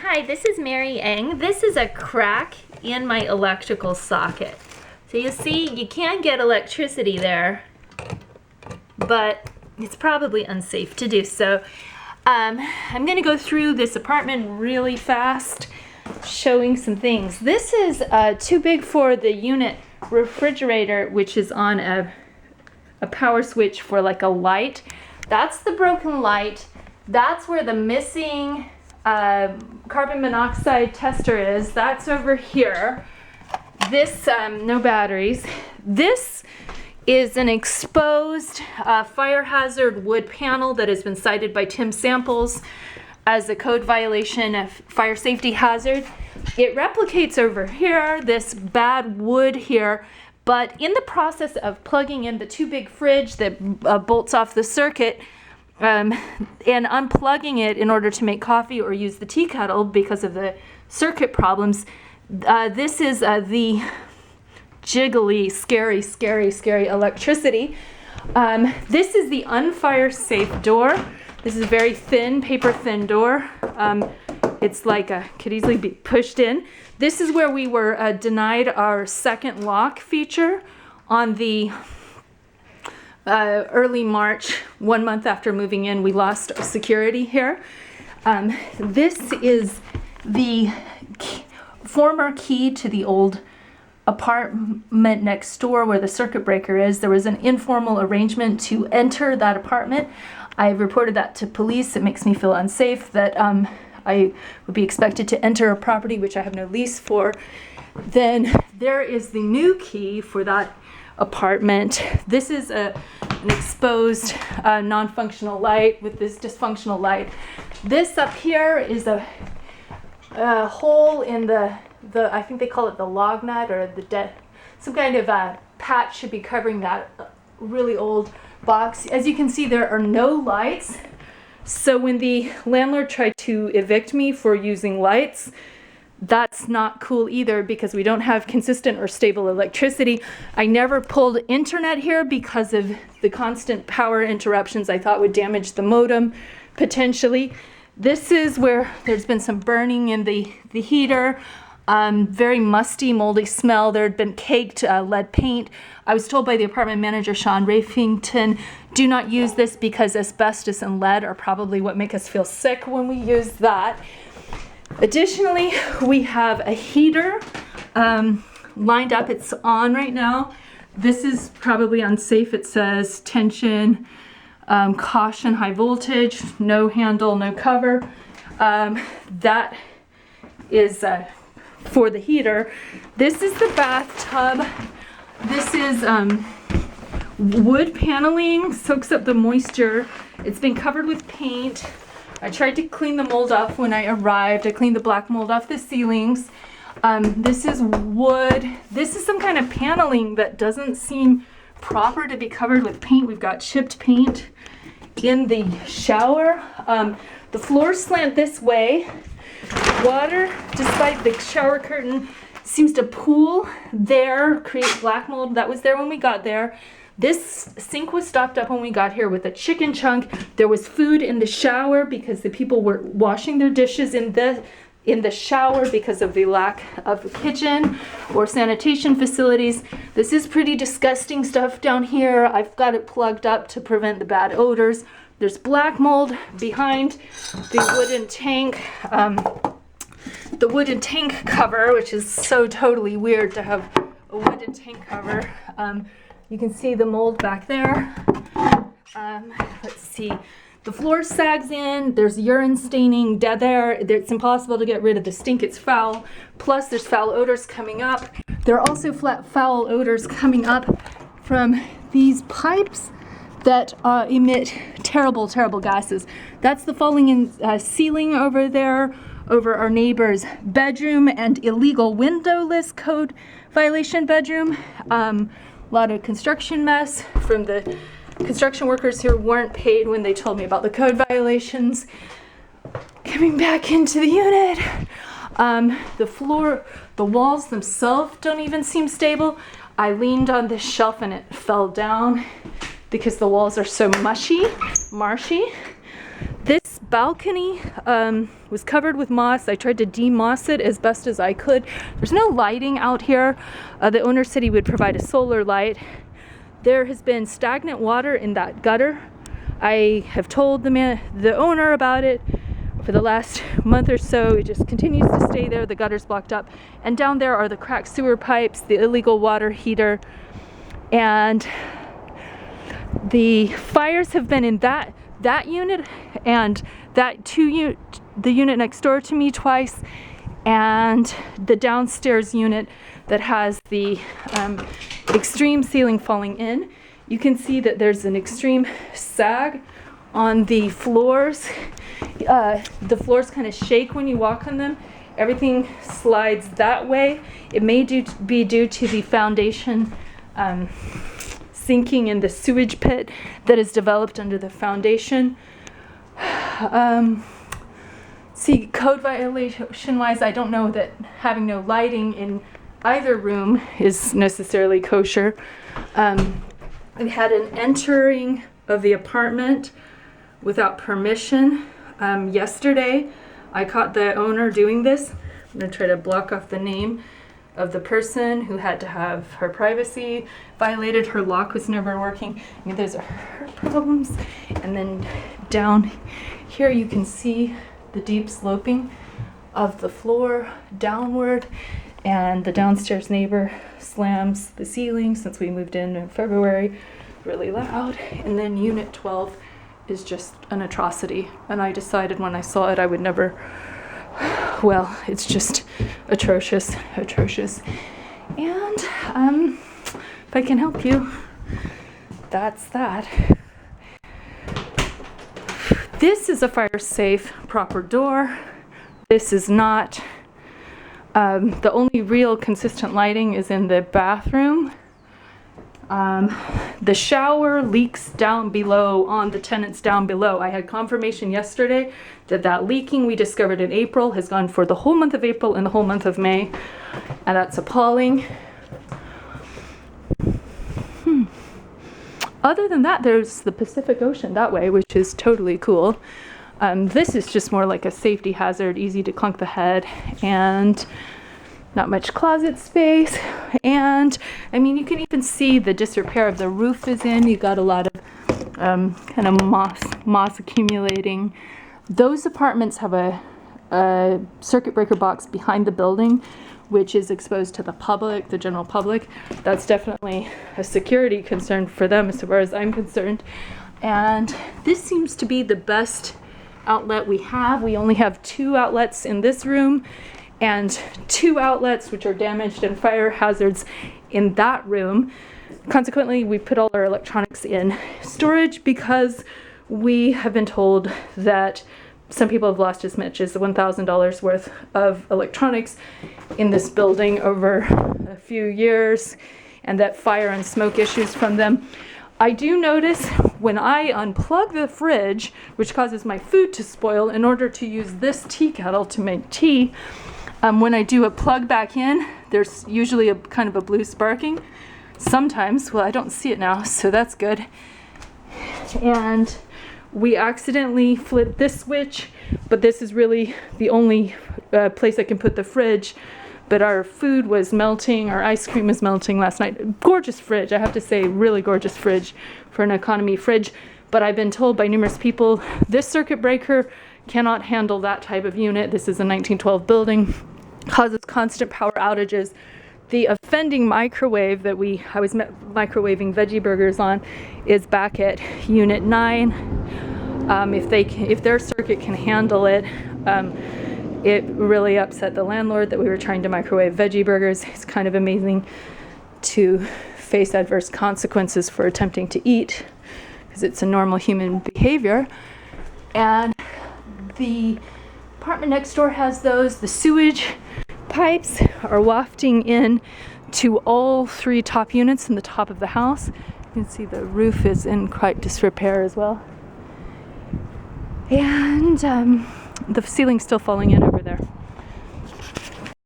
Hi, this is Mary Eng. This is a crack in my electrical socket. So you see, you can get electricity there, but it's probably unsafe to do so. I'm gonna go through this apartment really fast, showing some things. This is too big for the unit refrigerator, which is on a power switch for like a light. That's the broken light. That's where the missing carbon monoxide tester is. That's over here. This, no batteries. This is an exposed fire hazard wood panel that has been cited by Tim Samples as a code violation of fire safety hazard. It replicates over here, this bad wood here, but in the process of plugging in the too big fridge that bolts off the circuit, and unplugging it in order to make coffee or use the tea kettle because of the circuit problems. This is the jiggly, scary electricity. This is the unfire safe door. This is a very thin, paper thin door. It's like could easily be pushed in. This is where we were denied our second lock feature on the early March, 1 month after moving in. We lost security here. This is the former key to the old apartment next door where the circuit breaker is. There was an informal arrangement to enter that apartment. I reported that to police. It makes me feel unsafe that I would be expected to enter a property which I have no lease for. Then there is the new key for that apartment. This is an exposed non-functional light with this dysfunctional light. This up here is a hole in the I think they call it the log nut or some kind of patch should be covering that really old box. As you can see, there are no lights. So when the landlord tried to evict me for using lights, that's not cool either because we don't have consistent or stable electricity. I never pulled internet here because of the constant power interruptions I thought would damage the modem potentially. This is where there's been some burning in the heater, very musty, moldy smell. There had been caked lead paint. I was told by the apartment manager, Sean Rafington, do not use this because asbestos and lead are probably what make us feel sick when we use that. Additionally, we have a heater lined up. It's on right now. This is probably unsafe. It says tension, caution, high voltage, no handle, no cover. That is for the heater. This is the bathtub. This is wood paneling, soaks up the moisture. It's been covered with paint. I tried to clean the mold off when I arrived. I cleaned the black mold off the ceilings. This is wood. This is some kind of paneling that doesn't seem proper to be covered with paint. We've got chipped paint in the shower. The floors slant this way. Water, despite the shower curtain, seems to pool there, create black mold. That was there when we got there. This sink was stopped up when we got here with a chicken chunk. There was food in the shower because the people were washing their dishes in the shower because of the lack of a kitchen or sanitation facilities. This is pretty disgusting stuff down here. I've got it plugged up to prevent the bad odors. There's black mold behind the wooden tank. The wooden tank cover, which is so totally weird to have a wooden tank cover. You can see the mold back there. Let's see. The floor sags in. There's urine staining dead there. It's impossible to get rid of the stink. It's foul. Plus, there's foul odors coming up. There are also foul odors coming up from these pipes that emit terrible gases. That's the falling in ceiling over there, over our neighbor's bedroom and illegal windowless code violation bedroom. A lot of construction mess from the construction workers who weren't paid when they told me about the code violations. Coming back into the unit. The floor, the walls themselves don't even seem stable. I leaned on this shelf and it fell down because the walls are so marshy. This balcony was covered with moss. I tried to demoss it as best as I could. There's no lighting out here. The owner said he would provide a solar light. There has been stagnant water in that gutter. I have told the owner about it for the last month or so. It just continues to stay there. The gutter's blocked up. And down there are the cracked sewer pipes, the illegal water heater. And the fires have been in that unit and the unit next door to me twice, and the downstairs unit that has the extreme ceiling falling in. You can see that there's an extreme sag on the floors. The floors kind of shake when you walk on them. Everything slides that way. It may be due to the foundation sinking in the sewage pit that is developed under the foundation. See, code violation wise, I don't know that having no lighting in either room is necessarily kosher. We had an entering of the apartment without permission. Yesterday, I caught the owner doing this. I'm gonna try to block off the name of the person who had to have her privacy violated. Her lock was never working. I mean, those are her problems. And then down here you can see the deep sloping of the floor downward, and the downstairs neighbor slams the ceiling since we moved in February really loud. And then unit 12 is just an atrocity, and I decided when I saw it I would never, well, it's just atrocious. And if I can help you, that's that. This is a fire safe proper door. This is not. The only real consistent lighting is in the bathroom. The shower leaks down below on the tenants down below. I had confirmation yesterday that leaking we discovered in April has gone for the whole month of April and the whole month of May, and that's appalling. Other than that, there's the Pacific Ocean that way, which is totally cool. This is just more like a safety hazard, easy to clunk the head, and not much closet space. And I mean, you can even see the disrepair of the roof is in. You got a lot of kind of moss accumulating. Those apartments have a circuit breaker box behind the building, which is exposed to the public, the general public. That's definitely a security concern for them as far as I'm concerned. And this seems to be the best outlet we have. We only have 2 outlets in this room and 2 outlets which are damaged and fire hazards in that room. Consequently, we put all our electronics in storage because we have been told that some people have lost as much as $1,000 worth of electronics in this building over a few years, and that fire and smoke issues from them. I do notice when I unplug the fridge, which causes my food to spoil, in order to use this tea kettle to make tea, when I do a plug back in, there's usually a kind of a blue sparking. Sometimes, well, I don't see it now, so that's good. And we accidentally flipped this switch, but this is really the only place I can put the fridge. But our food was melting, our ice cream was melting last night. Gorgeous fridge, I have to say, really gorgeous fridge for an economy fridge. But I've been told by numerous people, this circuit breaker cannot handle that type of unit. This is a 1912 building, causes constant power outages. The offending microwave that I was microwaving veggie burgers on is back at unit 9. If their circuit can handle it, it really upset the landlord that we were trying to microwave veggie burgers. It's kind of amazing to face adverse consequences for attempting to eat, because it's a normal human behavior. And the apartment next door has those. The sewage pipes are wafting in to all 3 top units in the top of the house. You can see the roof is in quite disrepair as well. And the ceiling's still falling in